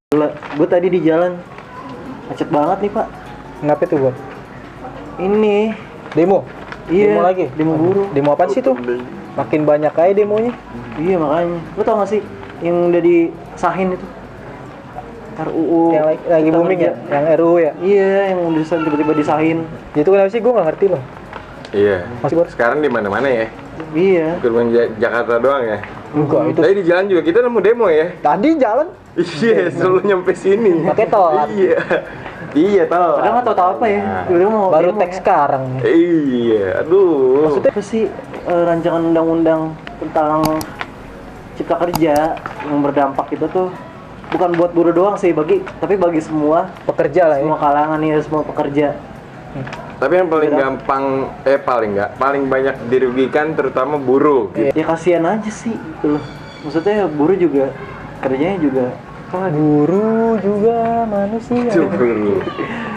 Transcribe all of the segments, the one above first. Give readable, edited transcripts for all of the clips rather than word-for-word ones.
Gue tadi di jalan macet banget nih pak. Kenapa tuh bang? Ini Demo? iya, Demo lagi? demo buruh. Demo apa sih tuh? Makin banyak aja demonya. Iya makanya. Lo tau gak sih yang udah disahin itu RUU Yang lagi Cipta booming Kerja. ya? Yang RUU ya? Iya, yang udah tiba-tiba disahin. Itu kenapa sih? Gue gak ngerti loh. Iya. Masih baru? Sekarang di mana-mana ya. Iya. Bukan Jakarta doang ya. Enggak, itu Tadi di jalan juga kita nemu demo ya. tadi jalan. Iya, selalu nyampe sini. Pakai telat. Iya. Iya, tahu. Padahal nggak tahu apa ya. Tiba-tiba mau Baru demo teks ya. sekarang nih. Iya, aduh. Maksudnya apa sih rancangan undang-undang tentang cipta kerja yang berdampak itu tuh bukan buat buruh doang sih, tapi bagi semua Pekerja lah ya. semua kalangan ya, semua pekerja. Tapi yang paling gampang, paling banyak dirugikan terutama buruh. Iya. Ya kasihan aja sih gitu loh. Maksudnya buruh juga kerjanya juga apa Guru juga manusia. Itu buruh.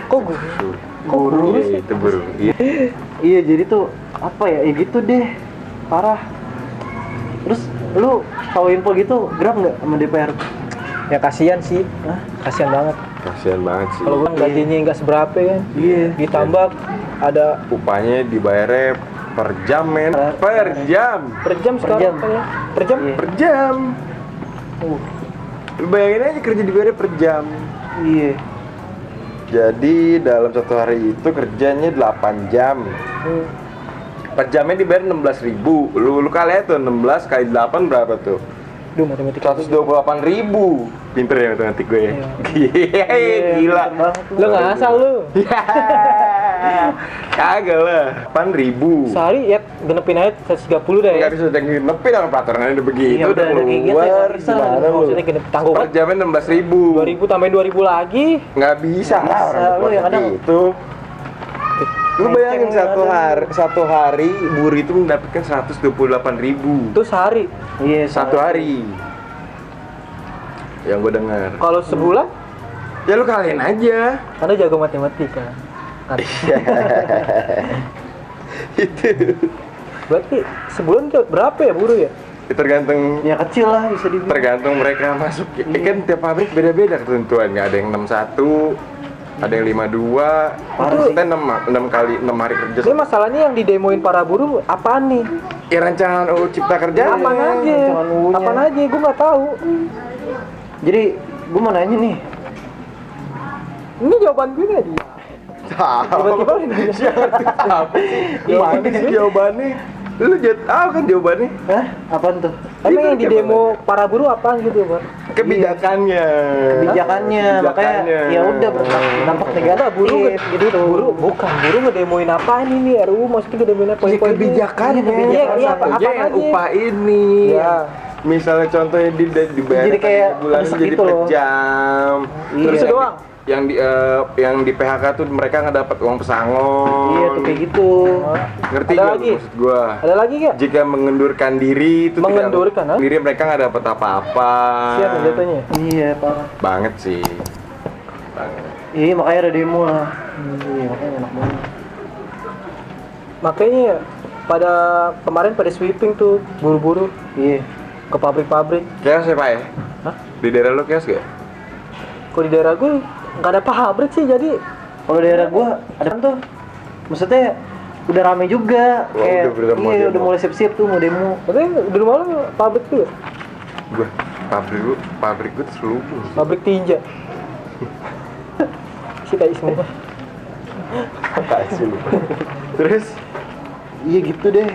Kok guru? guru Iya, sih. itu buruh. Iya. Iya jadi tuh apa ya gitu deh, parah. Terus lu tahu info gitu gerak nggak sama DPR? Ya kasihan sih. Hah? Kasihan banget. Kasihan banget sih. Kalau kan gajinya nggak seberapa kan. Iya. Ditambah ada Upahnya dibayarnya per jam, men. Per jam. per jam Per sekarang jam. kan ya. Per jam. Iya. Per jam. Lu bayangin aja kerja dibayarnya per jam. Iya. Jadi dalam satu hari itu kerjanya 8 jam. Per jamnya dibayar 16.000. Lu kali tuh 16 kali 8 berapa tuh? Duh, matematika. 128.000. Pinter ya matematik gue ya. Gila. Pinter banget lu. Lu nggak asal lu. Kagak lah. 8.000. Sehari ya genepin aja 130 deh ya. Enggak bisa nepi dong peraturannya udah begitu Iya, udah udah kayak gitu, keluar. nggak bisa. Gimana lu? Maksudnya genep tanggung Per kan jamnya 16.000. 2000 tambahin 2000 lagi. Nggak bisa Nggak lah bisa, orang lu yang kadang- itu. Lu bayangin Menceng satu hari buruh itu mendapatkan 128.000 Itu sehari. Iya, satu hari. Yang gue dengar. Kalau sebulan Ya lu kalian aja. karena jago matematika. Kan. Itu. Berarti sebulan tuh berapa ya buruh ya? Tergantung Ya kecil lah bisa dibilang. tergantung mereka masuk. Kan tiap pabrik beda-beda ketentuan. Nggak ada yang 61, ada yang 52. Maksudnya 6 kali 6 hari kerja. Ini masalahnya yang didemoin para buruh apaan nih? Ya rancangan UU Cipta Kerja. Apaan aja? Jangan UU-nya. Apaan aja? Gue nggak tahu. Jadi gue mau nanya nih, Ini jawaban gue nggak dia? Tiba-tiba lu nanya. Apa sih? Gimana sih jawabannya? Lu tahu kan jawabannya? hah? Apaan tuh? Tapi yang di demo para buruh apaan gitu, Bang? Kebijakannya. Kebijakannya, makanya ya udah berdampak negatif. Buruh gitu. bukan buruh ngedemoin apaan ini RUU maksudnya ngedemoin apa? Ya, kebijakannya. Iya, apa yang aja? upah ini. Iya. Misalnya contohnya dibayar Jadi kayak bulan resek jadi gitu per loh. jam. Iya. Terus Itu doang? yang di PHK tuh mereka nggak dapat uang pesangon. Iya tuh kayak gitu. Ngerti Ada gak lagi? maksud gua? Ada lagi nggak? Jika mengendurkan diri itu Mengendurkan, tidak, ha? diri mereka nggak dapat apa-apa. Siapa jatuhnya? Iya parah. Banget sih. Banget. Iya makanya ada demo lah. Iya makanya enak banget. Makanya pada kemarin pada sweeping tuh buru-buru Iya. ke pabrik-pabrik. Chaos ya Pak ya? Hah? Di daerah lu chaos gak? Kok di daerah gue nggak ada pabrik sih jadi Kalau daerah gua ada tuh, maksudnya udah rame juga. Oh, Kayak udah mau iya demo. udah mulai siap-siap tuh mau demo. tapi di rumah lu pabrik tuh ya? Gua pabrik gua terselubung. Pabrik tinja. Si tai semua. Kasih lu. Terus Iya gitu deh.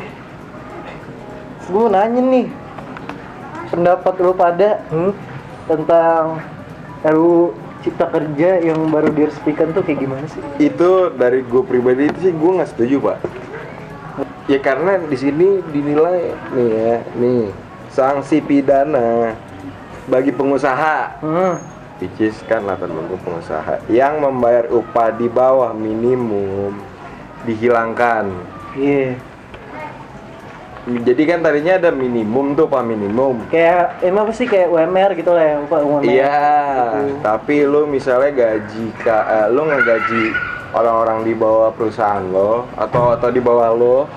Gua mau nanya nih, pendapat lu pada tentang RUU Cipta Kerja yang baru diresmikan tuh kayak gimana sih? itu dari gue pribadi itu sih gue nggak setuju Pak. Ya karena di sini dinilai nih sanksi pidana bagi pengusaha, which is kan latar belakang pengusaha yang membayar upah di bawah minimum dihilangkan. Iya. Jadi kan tadinya ada minimum tuh upah minimum. Kayak apa sih kayak UMR gitu lah ya, UMR. Iya, Gitu. tapi lu misalnya lu ngegaji orang-orang di bawah perusahaan lo atau di bawah lo,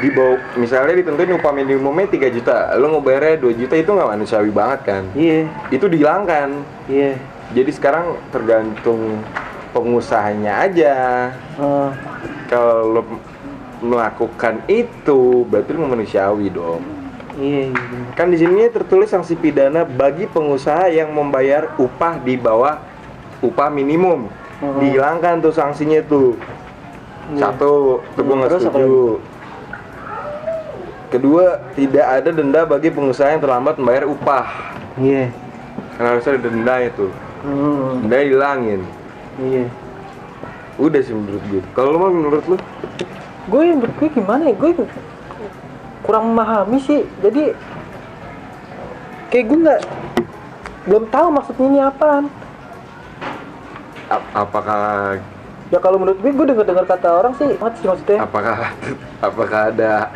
di bawah misalnya ditentuin upah minimumnya 3 juta, lu ngebayarnya 2 juta, itu nggak manusiawi banget kan? Iya. Itu dihilangkan. Iya. Jadi sekarang tergantung pengusahanya aja. Kalau lo melakukan itu berarti lo manusiawi dong. Iya, iya. Kan di sini tertulis sanksi pidana bagi pengusaha yang membayar upah di bawah upah minimum. Dihilangkan tuh sanksinya tuh. Iya. Satu, itu gue nggak Terus apa setuju. Kedua, tidak ada denda bagi pengusaha yang terlambat membayar upah. Iya. Karena harus ada denda itu. Denda hilangin. Iya. Udah sih menurut gue. Kalau lo menurut lo? Gue menurut gue gimana ya, gue kurang memahami sih. Jadi kayak gue belum tahu maksudnya ini apaan. Apakah Ya kalau menurut gue dengar kata orang sih maksudnya. apakah ada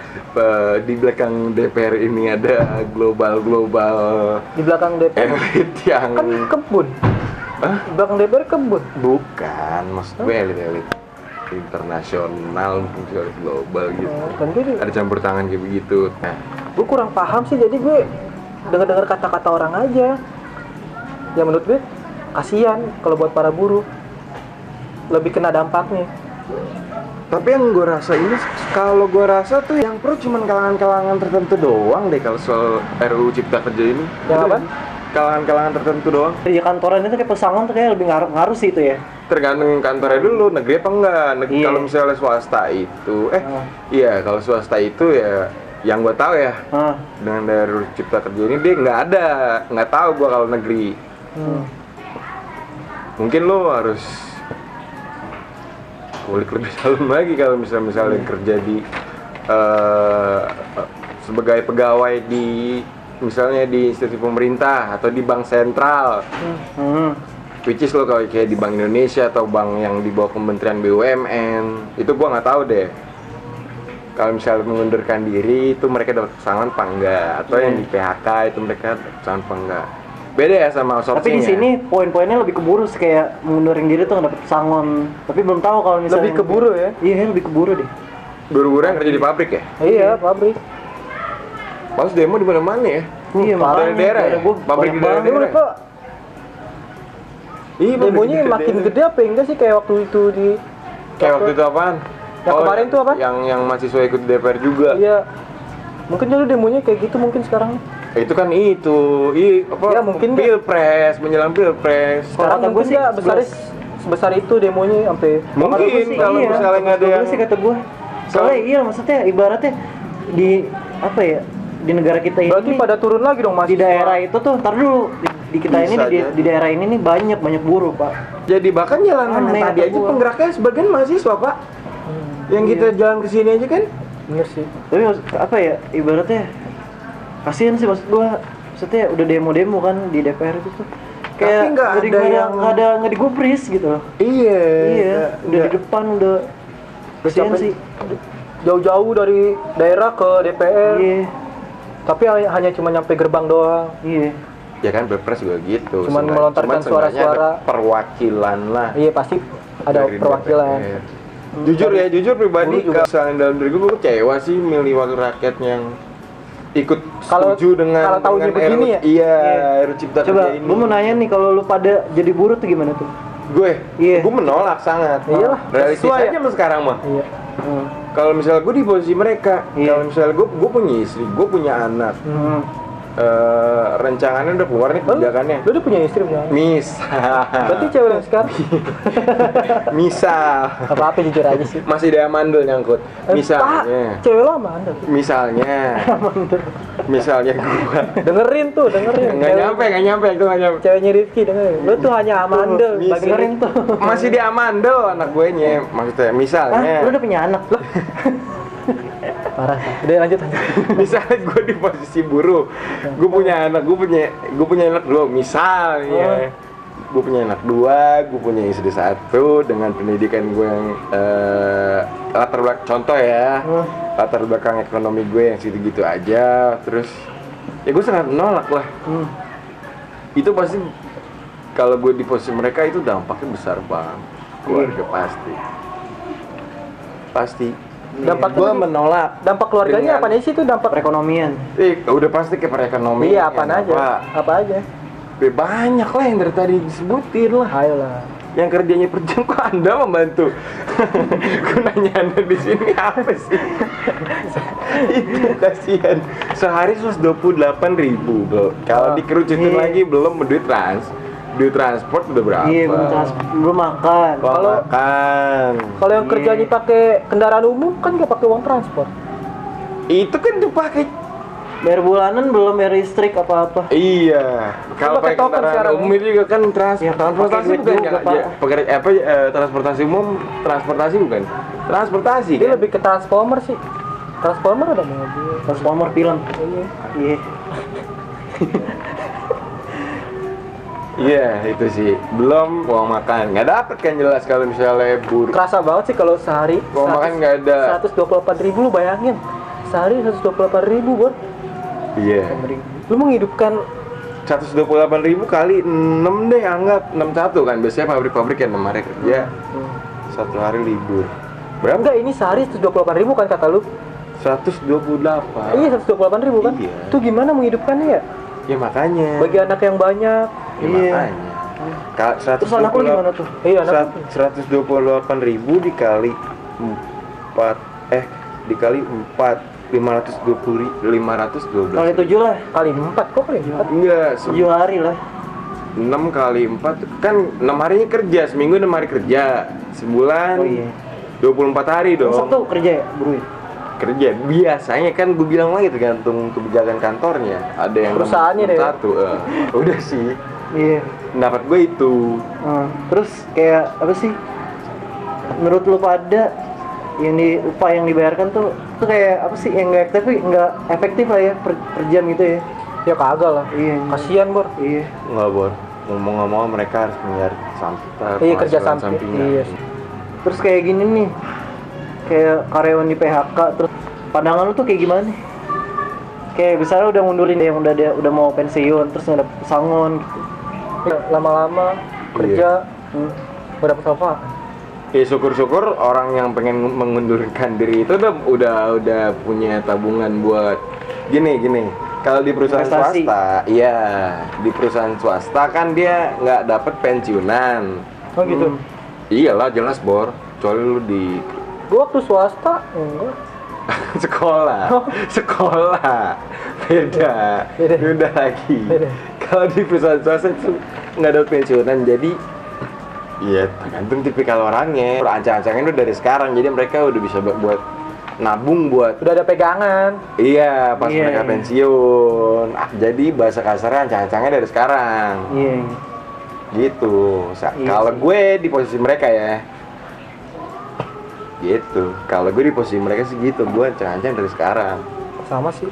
di belakang DPR ini ada global Di belakang DPR elit yang kan kebun. Hah? Di belakang DPR kebun. Bukan, maksud gue elit internasional, mungkin global gitu. Kan gue Ada campur tangan kayak begitu. Nah, gue kurang paham sih, jadi gue dengar kata-kata orang aja. Ya menurut gue kasihan kalau buat para buruh, lebih kena dampaknya. tapi yang gue rasa ini, kalau gue rasa tuh yang pro cuman kalangan-kalangan tertentu doang deh kalau soal RUU Cipta Kerja ini. Yang apa? Kalangan-kalangan tertentu doang. Di kantoran itu kayak pesangon tuh kayak lebih ngaruh sih itu ya. Tergantung kantornya dulu, negeri apa enggak. Iya. Kalau misalnya swasta itu, iya kalau swasta itu ya, yang gue tahu ya, dengan RUU Cipta Kerja ini dia nggak tahu gue kalau negeri. Mungkin lo harus kulik lebih dalam lagi kalau misalnya kerja di sebagai pegawai di misalnya di institusi pemerintah atau di bank sentral. Which is lo kalau kayak di Bank Indonesia atau bank yang di bawah Kementerian BUMN, itu gua nggak tahu deh. Kalau misalnya mengundurkan diri itu mereka dapat pesangon apa enggak, atau yang di PHK itu mereka dapat pesangon apa enggak. Beda ya sama outsourcing. Tapi di sini poin-poinnya lebih keburu sih, kayak mengundurin diri tuh nggak dapet pesangon. Tapi belum tahu kalau misalnya Lebih keburu ya? Iya, lebih keburu deh. Buru-buru yang kerja di pabrik ya? Iya, pabrik. Pas demo di mana-mana ya? Iya, makanya daerah ya? gua Pabrik banyak di daerah. banget. Menurut lo Iya, demonya makin gede apa enggak sih kayak waktu itu di Kayak waktu itu apaan? Yang kemarin tuh apa? Yang mahasiswa ikut DPR juga. Iya. Mungkin dulu demonya kayak gitu mungkin sekarang. Itu kan apa? Ya, mungkin Pilpres, menjelang Pilpres. Sekarang kata mungkin gua sih, nggak sebesar itu demonya sampai Mungkin kalau Iya, misalnya nggak ada yang sih kata gue. Soalnya iya, maksudnya ibaratnya di apa ya, di negara kita ini berarti pada turun lagi dong Mas. di daerah itu tuh, ntar dulu di kita ini Bisa di aja. daerah ini nih banyak buruh pak. Jadi bahkan jalanan Aneh, tadi kata aja gua. penggeraknya sebagian mahasiswa pak. Yang kita jalan ke sini aja kan? Bener sih. Tapi apa ya, ibaratnya kasihan sih maksud gue. Maksudnya udah demo-demo kan di DPR itu tuh. Kayak nggak ada yang nggak digubris gitu loh. Iya. Iya, udah di depan udah. Kasihan Sampai sih. jauh-jauh dari daerah ke DPR. Iya, Tapi hanya cuma nyampe gerbang doang. iya. Ya kan Pilpres juga gitu. Cuman melontarkan seenggaknya suara-suara. ada perwakilan lah. Iya pasti ada dari perwakilan. DPR. Jujur pribadi, Dulu juga. kalau dalam diri gue kecewa sih milih wakil rakyat yang ikut Kalau- setuju dengan kalau taunya dengan begini ya? Iya, RUU Cipta Coba, Kerja ini. gue mau nanya nih, kalau lu pada jadi buruh tuh gimana tuh? Iya. Gue menolak sangat. Iyalah, Realistis sesuai aja ya. sama sekarang mah. Iya. Kalau misalnya gue di posisi mereka, Iya. kalau misalnya gue punya istri, gue punya anak, rencangannya udah keluar nih kebijakannya. Lu udah punya istri punya anak? Berarti cewek yang sekarang Misal apa jujur aja sih. masih ada mandul nyangkut. Pak, Misalnya cewek lo sama Anda. misalnya gua Dengerin nggak nyampe itu nggak nyampe. Ceweknya Rifki dengerin. Lu tuh hanya amandel. Bisa. Dengerin tuh. Masih di amandel anak gue nya, maksudnya misalnya Lu udah punya anak loh? Parah. Udah lanjut. misalnya gue di posisi buruh, gue punya anak, gue punya anak dua, misalnya gue punya anak dua, gue punya istri satu dengan pendidikan gue yang latar belakang contoh ya, latar belakang ekonomi gue yang situ-gitu aja, terus ya gue sangat menolak lah. Itu pasti kalau gue di posisi mereka itu dampaknya besar banget, keluarga pasti. Dampaknya Gue lagi- menolak. Dampak keluarganya apa nih sih tuh dampak? Perekonomian. Udah pasti ke perekonomian. Iya, apaan aja? Apa aja? banyak lah yang dari tadi disebutin lah. Ayolah. Yang kerjanya per jam kok Anda membantu? Gunanya Anda di sini apa sih? Itu kasihan. Sehari 128.000 bro. Kalau dikerucutin Iya. lagi belum duit transport udah berapa? Iya, belum makan. Uang makan. Kalau yang Iya. kerjanya pakai kendaraan umum kan nggak pakai uang transport. Itu kan dipakai. Bayar bulanan belum, bayar listrik apa-apa. Iya. Kalau pakai pakai token kendaraan sekarang. umum juga kan Ya, transportasi pakai duit bukan juga, ya, Pak. transportasi umum, transportasi bukan. Transportasi Dia kan? lebih ke transformer sih. Transformer ada mobil. Transformer film. Iya. Iya. Iya, itu sih. Belum uang makan. Nggak dapet kan jelas kalau misalnya Kerasa banget sih kalau sehari. uang makan nggak ada. 124.000 lu bayangin. Sehari 128.000 Bor. Iya. Lu menghidupkan 128.000 kali 6 deh, anggap 61 kan. Biasanya pabrik-pabrik yang 6 hari kerja, 1 hari libur. Berapa? enggak, ini sehari 128.000 kan kata lu? 128. Iya 128.000 kan? Iya. Itu gimana menghidupkannya ya? Ya makanya. Bagi anak yang banyak. Ya Iya. makanya. Terus anak lu gimana tuh? Iya anak. 128.000 dikali 4 dikali 4 512. Kali 7 lah. Kali 4 kok kali 4? Enggak, 7 hari lah. 6 kali 4 kan 6 harinya kerja, seminggu 6 hari kerja. Sebulan Oh iya. 24 hari dong. Sabtu kerja ya, bro? Kerja biasanya kan gue bilang lagi tergantung kebijakan kantornya. Ada yang Perusahaannya deh. satu udah sih Iya. pendapat gue itu. Terus kayak apa sih? Menurut lu pada yang upah yang dibayarkan tuh kayak apa sih yang nggak efektif lah ya per jam gitu ya? Ya kagak lah. Iya. Kasihan Bor. Iya. Nggak Bor, ngomong mau mereka harus mencari Iya, kerja penghasilan samping. Iya. Terus kayak gini nih, kayak karyawan di PHK, terus pandangan lu tuh kayak gimana nih? Kayak misalnya udah mundurin yang udah mau pensiun, terus nggak dapet pesangon gitu. Lama-lama kerja nggak dapet apa-apa. Ya syukur-syukur orang yang pengen mengundurkan diri itu udah punya tabungan buat gini. Kalau di perusahaan Investasi. swasta, iya di perusahaan swasta kan dia nggak dapet pensiunan. Oh gitu. Iyalah jelas Bor, kecuali lu di Gua waktu swasta enggak. sekolah beda lagi. Beda. Kalau di perusahaan swasta itu nggak ada pensiunan, jadi iya tergantung tipikal orangnya. Ancang-ancangnya udah dari sekarang, jadi mereka udah bisa buat nabung buat Udah ada pegangan. iya pas Iya, mereka iya. pensiun. Jadi bahasa kasarnya ancang-ancangnya dari sekarang. Iya. Gitu. Iya Kalau sih. gue di posisi mereka ya. Gitu. Kalau gue di posisi mereka sih gitu, gue ancang-ancang dari sekarang. Sama sih.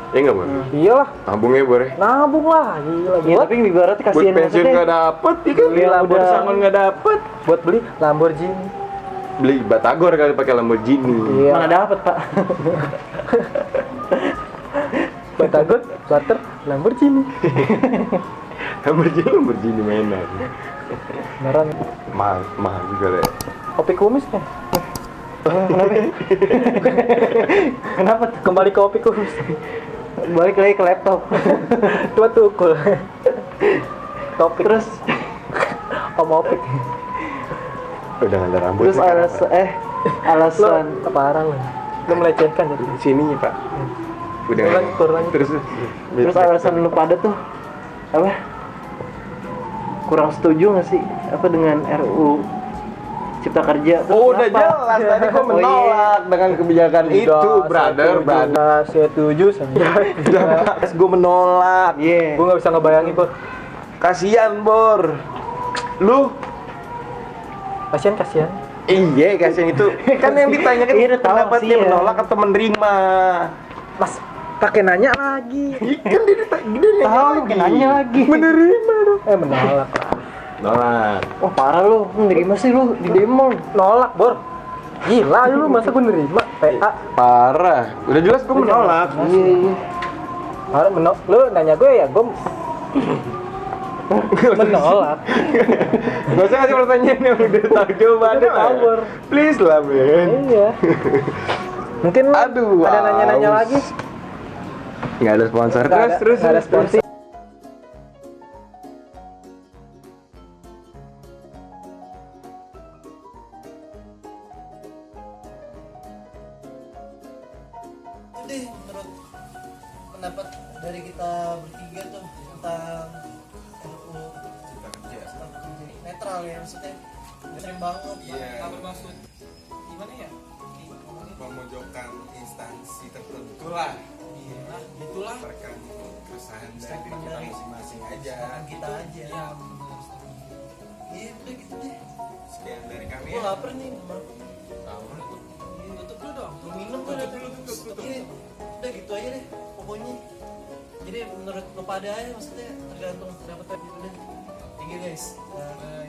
Ya enggak, Bor? Iyalah, Tabungnya boleh. nabung lah, gila. Iya, Buat tapi ibaratnya Buat kasihan pensiun maksudnya. nggak dapet, ya kan? Iya, Buat udah. pesangon nggak dapet. buat beli Lamborghini. Beli Batagor kali pakai Lamborghini. Iya. Mana dapet, Pak? Batagor, Butter, Lamborghini. Lamborghini mainan. Beneran. Mahal juga deh. Kopi kumis nih. Kenapa? Kenapa tuh? Kembali ke kopi kumis. Balik lagi ke laptop. Tua tukul. Topik Terus Om Opik. Udah nggak ada rambut. terus sekarang, alasan Lo parah lo. Lo melecehkan jadi. Pak. Sini Pak. Udah nggak ada. Kurang. terus alasan lu pada tuh apa? Kurang setuju nggak sih apa dengan RUU Cipta Kerja? Terus Oh udah kenapa? jelas tadi gua Oh, iya. menolak dengan kebijakan itu, brother. Saya setuju saya. Jelas gue menolak. Iya. Gue nggak bisa ngebayangin Bor. Kasian Bor. Lu Kasian. iya kasian itu kan yang ditanyakan Iya, udah tahu pendapat sih dia ya. menolak atau menerima. Mas, pakai nanya lagi. Kan dia Tahu nanya lagi. menerima dong. Menolak. Nolak. Wah parah lu, nerima sih lu di demo. Nolak Bor. Gila lu masa gue nerima PA. Parah. Udah jelas gue menolak. Iya. Harus lu nanya gue ya gue menolak. Gak usah ngasih pertanyaan yang udah tahu jawabannya Udah tahu, lah. Bor. Please lah men. Iya. Mungkin lu Aduh, ada nanya-nanya aus. lagi. Nggak ada sponsor. Nggak ada- Terus nggak ada sponsor. deh menurut pendapat dari kita bertiga tuh tentang RUU Cipta kerja. netral ya, maksudnya sering banget. Iya. Apa maksud? Gimana ya? Memojokkan instansi tertentu lah. Iya, itulah. Berdasarkan keresahan dari Statement diri kita dari- masing-masing aja. Statement kita aja. Iya, benar. Setuju. Iya udah gitu deh. Sekian dari kami Gue ya. lapar nih. Sama. Tutup dulu dong. Mau minum kan? Tutup. Iya, udah gitu aja deh pokoknya. Jadi menurut lo pada aja, maksudnya tergantung pendapat gitu deh. Thank you guys. Bye.